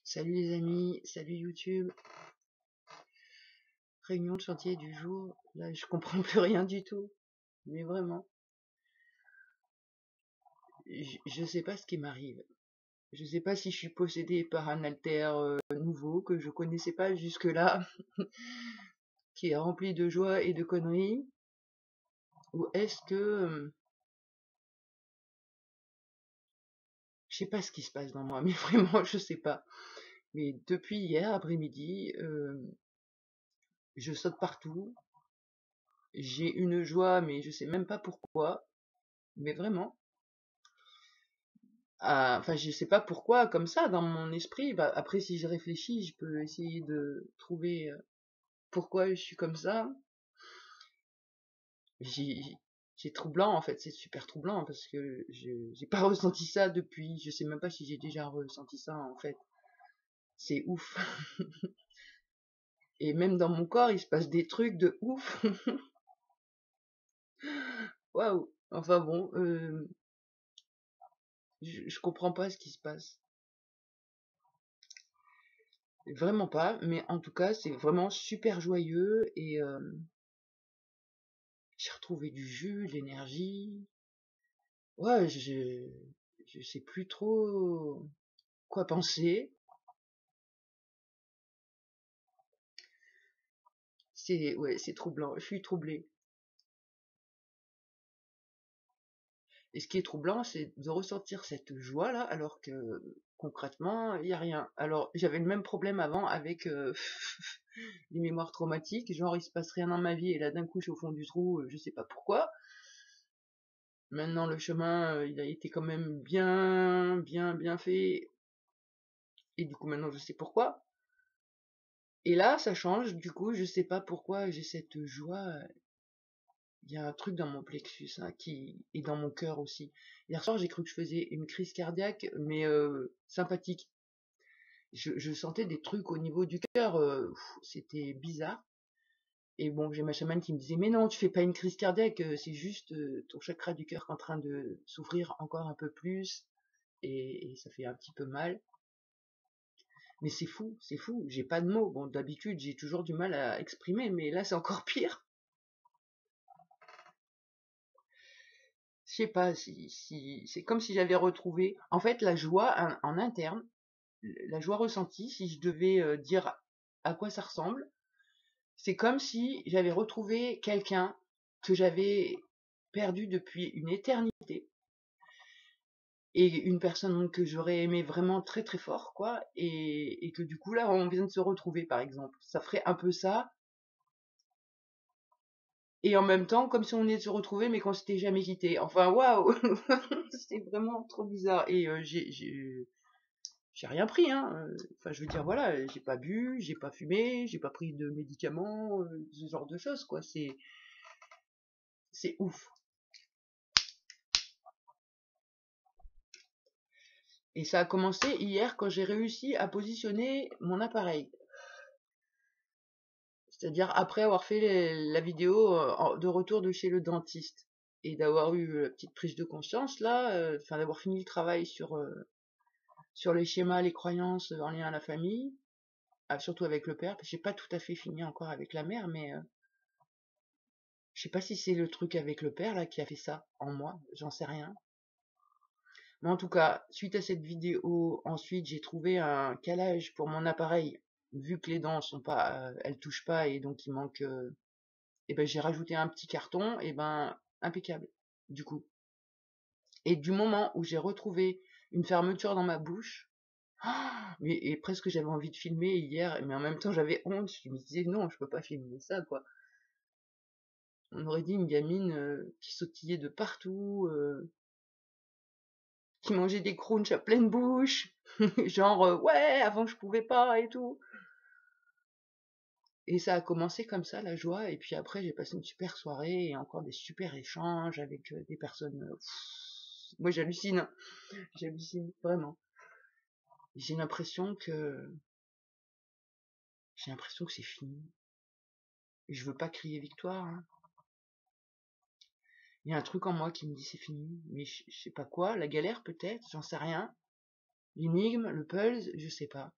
Salut les amis, salut YouTube. Réunion de chantier du jour. Là, je comprends plus rien du tout. Mais vraiment, je sais pas ce qui m'arrive. Je sais pas si je suis possédée par un alter nouveau que je connaissais pas jusque-là, qui est rempli de joie et de conneries, ou est-ce que je sais pas ce qui se passe dans moi, mais vraiment je sais pas. Mais depuis hier après-midi, je saute partout. J'ai une joie, mais je sais même pas pourquoi. Mais vraiment. Enfin, je sais pas pourquoi, comme ça, dans mon esprit. Bah, après, si je réfléchis, je peux essayer de trouver pourquoi je suis comme ça. J'ai, c'est troublant, en fait, c'est super troublant parce que j'ai pas ressenti ça depuis. Je sais même pas si j'ai déjà ressenti ça, en fait. C'est ouf. Et même dans mon corps, il se passe des trucs de ouf. Waouh. Enfin bon, je comprends pas ce qui se passe. Vraiment pas, mais en tout cas, c'est vraiment super joyeux et j'ai retrouvé du jus, de l'énergie. Ouais, je sais plus trop quoi penser. Ouais, c'est troublant. Je suis troublée. Et ce qui est troublant, c'est de ressentir cette joie-là, alors que concrètement, il y a rien. Alors, j'avais le même problème avant avec les mémoires traumatiques. Genre, il se passe rien dans ma vie et là, d'un coup, je suis au fond du trou, je sais pas pourquoi. Maintenant, le chemin, il a été quand même bien fait. Et du coup, maintenant, je sais pourquoi. Et là, ça change, du coup, je sais pas pourquoi j'ai cette joie. Il y a un truc dans mon plexus hein, qui est dans mon cœur aussi. Hier soir, j'ai cru que je faisais une crise cardiaque, mais sympathique. Je sentais des trucs au niveau du cœur, c'était bizarre. Et bon, j'ai ma chamane qui me disait, mais non, tu fais pas une crise cardiaque, c'est juste ton chakra du cœur qui est en train de s'ouvrir encore un peu plus, et ça fait un petit peu mal. Mais c'est fou, j'ai pas de mots. Bon, d'habitude, j'ai toujours du mal à exprimer, mais là, c'est encore pire. Je sais pas si c'est comme si j'avais retrouvé, en fait, la joie en interne, la joie ressentie, si je devais dire à quoi ça ressemble, c'est comme si j'avais retrouvé quelqu'un que j'avais perdu depuis une éternité et une personne que j'aurais aimé vraiment très très fort, quoi, et que du coup là, on vient de se retrouver, par exemple. Ça ferait un peu ça. Et en même temps, comme si on venait de se retrouver, mais qu'on s'était jamais quitté. Enfin, waouh. C'est vraiment trop bizarre. Et j'ai rien pris, hein. Enfin, je veux dire, voilà, j'ai pas bu, j'ai pas fumé, j'ai pas pris de médicaments, ce genre de choses, quoi. C'est ouf. Et ça a commencé hier quand j'ai réussi à positionner mon appareil. C'est-à-dire après avoir fait la vidéo de retour de chez le dentiste. Et d'avoir eu la petite prise de conscience, là, enfin, d'avoir fini le travail sur les schémas, les croyances en lien à la famille, surtout avec le père, parce que j'ai pas tout à fait fini encore avec la mère, mais je sais pas si c'est le truc avec le père là qui a fait ça en moi, j'en sais rien. Mais en tout cas, suite à cette vidéo, ensuite j'ai trouvé un calage pour mon appareil, vu que les dents sont pas, elles touchent pas et donc il manque. Et ben j'ai rajouté un petit carton, et ben impeccable. Du coup, et du moment où j'ai retrouvé une fermeture dans ma bouche, et presque j'avais envie de filmer hier, mais en même temps j'avais honte. Je me disais non, je peux pas filmer ça, quoi. On aurait dit une gamine qui sautillait de partout, qui mangeait des crunchs à pleine bouche, genre ouais, avant je pouvais pas et tout. Et ça a commencé comme ça, la joie, et puis après j'ai passé une super soirée et encore des super échanges avec des personnes. Moi j'hallucine vraiment. J'ai l'impression que j'ai l'impression que c'est fini. Je veux pas crier victoire, hein. Il y a un truc en moi qui me dit c'est fini, mais je sais pas quoi, la galère peut-être, j'en sais rien. L'énigme, le puzzle, je sais pas.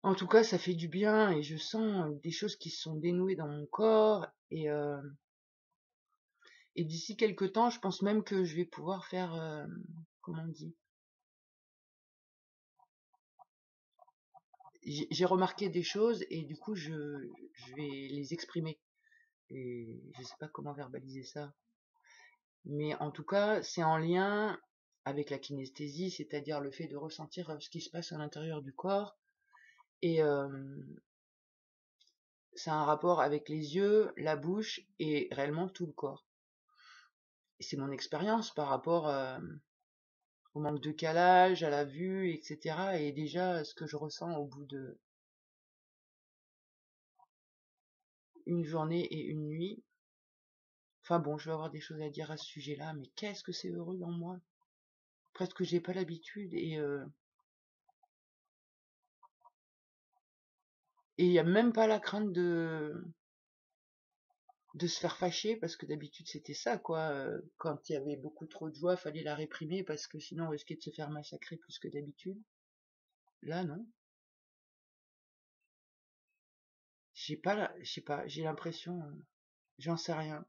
En tout cas, ça fait du bien et je sens des choses qui se sont dénouées dans mon corps et d'ici quelques temps, je pense même que je vais pouvoir faire, comment on dit? J'ai remarqué des choses et du coup, je vais les exprimer et je sais pas comment verbaliser ça. Mais en tout cas, c'est en lien avec la kinesthésie, c'est-à-dire le fait de ressentir ce qui se passe à l'intérieur du corps. Et c'est un rapport avec les yeux, la bouche et réellement tout le corps. Et c'est mon expérience par rapport au manque de calage, à la vue, etc. Et déjà, ce que je ressens au bout de une journée et une nuit. Enfin bon, je vais avoir des choses à dire à ce sujet-là, mais qu'est-ce que c'est heureux dans moi. Presque j'ai pas l'habitude et il y a même pas la crainte de se faire fâcher parce que d'habitude c'était ça quoi. Quand il y avait beaucoup trop de joie, fallait la réprimer parce que sinon on risquait de se faire massacrer plus que d'habitude. Là non, je sais pas, j'ai l'impression, j'en sais rien,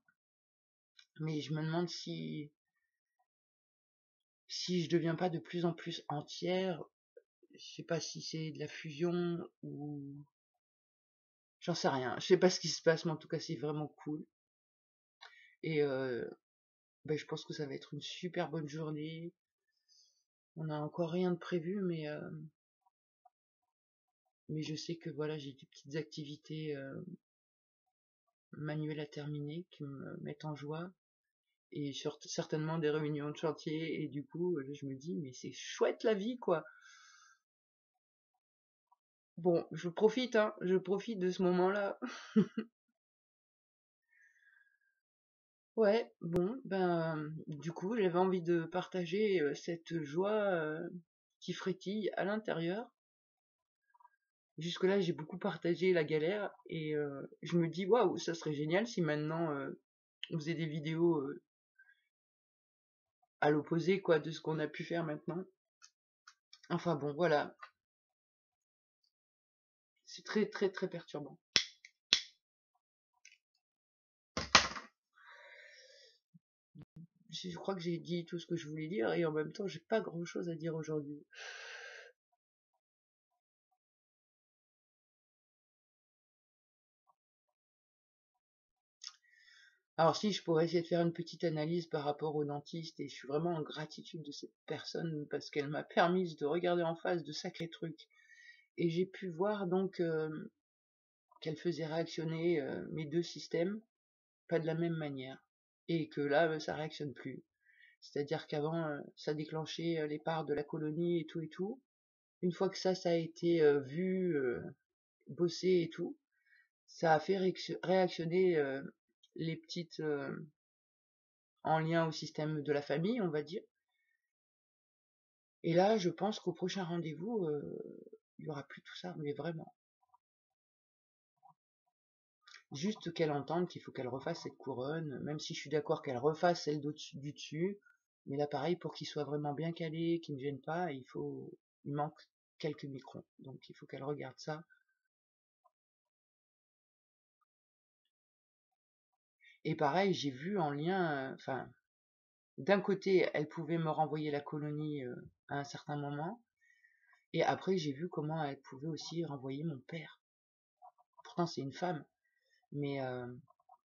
mais je me demande si je deviens pas de plus en plus entière. Je sais pas si c'est de la fusion ou j'en sais rien. Je sais pas ce qui se passe, mais en tout cas c'est vraiment cool. Et ben, je pense que ça va être une super bonne journée. On n'a encore rien de prévu, mais je sais que voilà, j'ai des petites activités manuelles à terminer qui me mettent en joie et certainement des réunions de chantier et du coup, je me dis mais c'est chouette la vie quoi. Bon, je profite hein, je profite de ce moment-là. Ouais, bon, ben du coup, j'avais envie de partager cette joie qui frétille à l'intérieur. Jusque-là, j'ai beaucoup partagé la galère et je me dis waouh, ça serait génial si maintenant on faisait des vidéos à l'opposé quoi de ce qu'on a pu faire maintenant. Enfin bon, voilà, c'est très très très perturbant. Je crois que j'ai dit tout ce que je voulais dire et en même temps, j'ai pas grand-chose à dire aujourd'hui. Alors si, je pourrais essayer de faire une petite analyse par rapport au dentiste et je suis vraiment en gratitude de cette personne parce qu'elle m'a permis de regarder en face de sacrés trucs. Et j'ai pu voir donc qu'elle faisait réactionner mes deux systèmes pas de la même manière. Et que là, ça réactionne plus. C'est-à-dire qu'avant, ça déclenchait les parts de la colonie et tout et tout. Une fois que ça a été vu, bossé et tout, ça a fait réactionner les petites en lien au système de la famille, on va dire. Et là, je pense qu'au prochain rendez-vous, il y aura plus tout ça, mais vraiment. Juste qu'elle entende qu'il faut qu'elle refasse cette couronne, même si je suis d'accord qu'elle refasse celle du dessus. Mais là, pareil, pour qu'il soit vraiment bien calé, qu'il ne gêne pas, il manque quelques microns. Donc il faut qu'elle regarde ça. Et pareil, j'ai vu en lien, enfin, d'un côté, elle pouvait me renvoyer la colonie à un certain moment. Et après, j'ai vu comment elle pouvait aussi renvoyer mon père. Pourtant, c'est une femme. Mais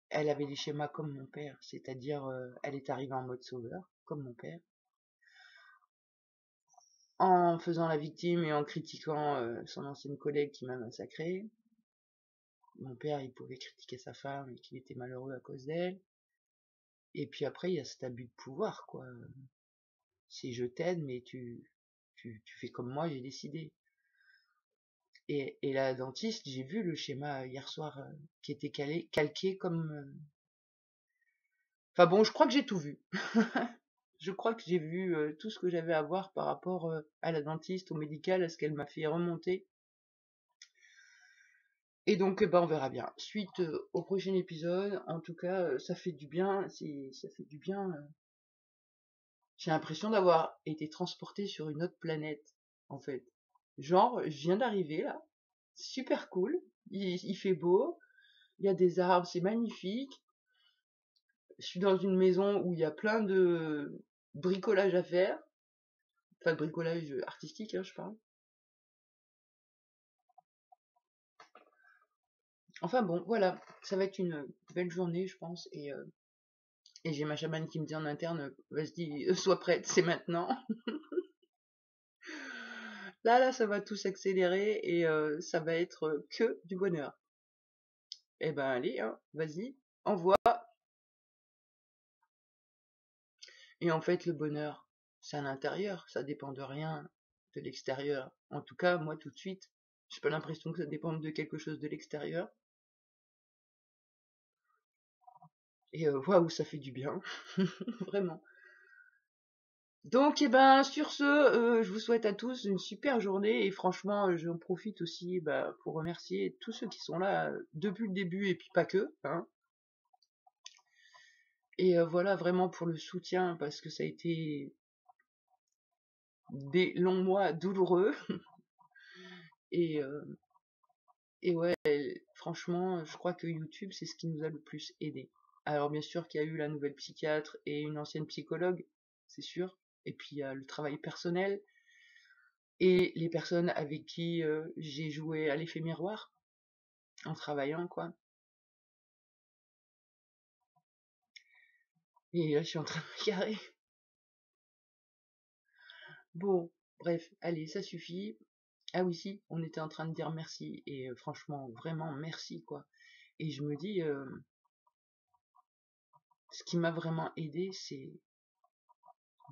elle avait des schémas comme mon père. C'est-à-dire, elle est arrivée en mode sauveur, comme mon père. En faisant la victime et en critiquant son ancienne collègue qui m'a massacré. Mon père, il pouvait critiquer sa femme et qu'il était malheureux à cause d'elle. Et puis après, il y a cet abus de pouvoir, quoi. C'est je t'aide, mais tu fais comme moi, j'ai décidé. Et la dentiste, j'ai vu le schéma hier soir qui était calqué comme... Enfin bon, je crois que j'ai tout vu. Je crois que j'ai vu tout ce que j'avais à voir par rapport à la dentiste, au médical, à ce qu'elle m'a fait remonter. Et donc, bah, on verra bien. Suite au prochain épisode. En tout cas, ça fait du bien. Ça fait du bien. J'ai l'impression d'avoir été transporté sur une autre planète, en fait. Genre, je viens d'arriver là. super cool. Il fait beau, il y a des arbres, c'est magnifique. Je suis dans une maison où il y a plein de bricolage à faire. Enfin, de bricolage artistique, hein, je parle. Enfin bon, voilà, ça va être une belle journée, je pense. Et j'ai ma chamane qui me dit en interne, vas-y, sois prête, c'est maintenant. Là, ça va tout s'accélérer et ça va être que du bonheur. Eh ben allez, hein, vas-y, envoie. Et en fait, le bonheur, c'est à l'intérieur, ça dépend de rien de l'extérieur. En tout cas, moi tout de suite, j'ai pas l'impression que ça dépende de quelque chose de l'extérieur. Et waouh, ça fait du bien, vraiment. Donc, eh ben, sur ce, je vous souhaite à tous une super journée et franchement, j'en profite aussi pour remercier tous ceux qui sont là depuis le début et puis pas que, hein. Et voilà, vraiment pour le soutien parce que ça a été des longs mois douloureux. Et, et ouais, franchement, je crois que YouTube, c'est ce qui nous a le plus aidé. Alors bien sûr qu'il y a eu la nouvelle psychiatre et une ancienne psychologue, c'est sûr. Et puis il y a le travail personnel et les personnes avec qui j'ai joué à l'effet miroir en travaillant, quoi. Et là, je suis en train de me garer. Bon, bref, allez, ça suffit. Ah oui, si, on était en train de dire merci. Et franchement, vraiment, merci, quoi. Et je me dis, ce qui m'a vraiment aidé, c'est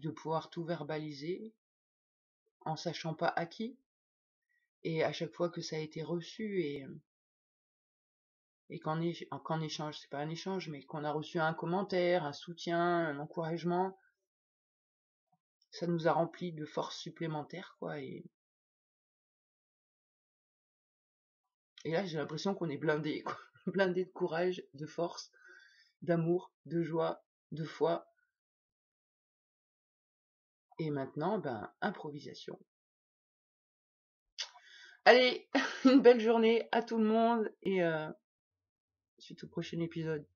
de pouvoir tout verbaliser en sachant pas à qui. Et à chaque fois que ça a été reçu et qu'en échange, c'est pas un échange, mais qu'on a reçu un commentaire, un soutien, un encouragement, ça nous a rempli de force supplémentaire, quoi. Et là, j'ai l'impression qu'on est blindé, quoi. Blindé de courage, de force, d'amour, de joie, de foi. Et maintenant, improvisation. Allez, une belle journée à tout le monde et suite au prochain épisode.